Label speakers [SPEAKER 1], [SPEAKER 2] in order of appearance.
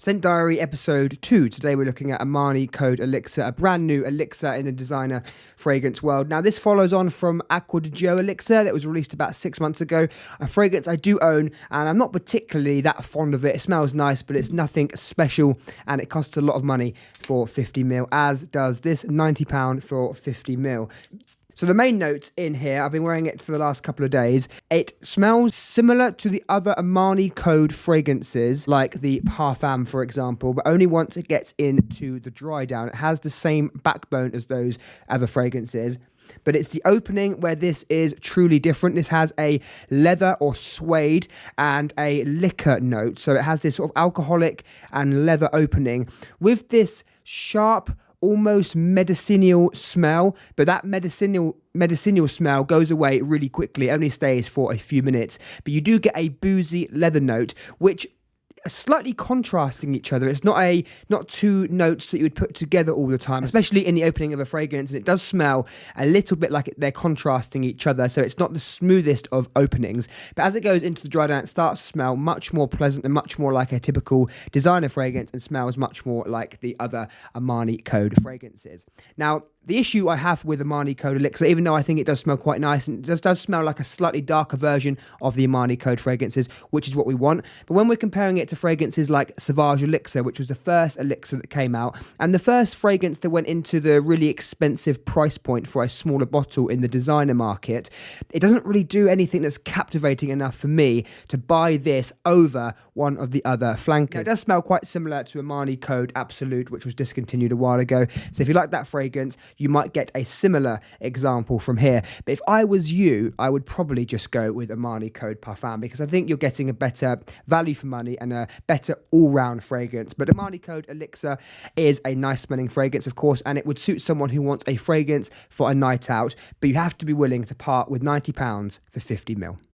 [SPEAKER 1] Scent Diary episode 2. Today we're looking at Armani Code Elixir, a brand new elixir in the designer fragrance world. Now this follows on from Acqua di Gio elixir that was released about 6 months ago. A fragrance I do own and I'm not particularly that fond of it. It smells nice but it's nothing special and it costs a lot of money for 50ml, as does this £90 for 50ml. So the main notes in here, I've been wearing it for the last couple of days. It smells similar to the other Armani Code fragrances, like the Parfum, for example, but only once it gets into the dry down. It has the same backbone as those other fragrances, but it's the opening where this is truly different. This has a leather or suede and a liquor note. So it has this sort of alcoholic and leather opening with this sharp, almost medicinal smell, but that medicinal smell goes away really quickly. It only stays for a few minutes, but you do get a boozy leather note, which are slightly contrasting each other. It's not two notes that you would put together all the time, especially in the opening of a fragrance, and it does smell a little bit like they're contrasting each other, so it's not the smoothest of openings. But as it goes into the dry down, it starts to smell much more pleasant and much more like a typical designer fragrance and smells much more like the other Armani Code fragrances. Now, the issue I have with Armani Code Elixir, even though I think it does smell quite nice and it does smell like a slightly darker version of the Armani Code fragrances, which is what we want, but when we're comparing it to fragrances like Sauvage Elixir, which was the first elixir that came out, and the first fragrance that went into the really expensive price point for a smaller bottle in the designer market, it doesn't really do anything that's captivating enough for me to buy this over one of the other flankers. Now, it does smell quite similar to Armani Code Absolute, which was discontinued a while ago, so if you like that fragrance, you might get a similar example from here. But if I was you, I would probably just go with Armani Code Parfum, because I think you're getting a better value for money and a better all-round fragrance. But Armani Code Elixir is a nice smelling fragrance, of course, and it would suit someone who wants a fragrance for a night out, but you have to be willing to part with £90 for 50ml.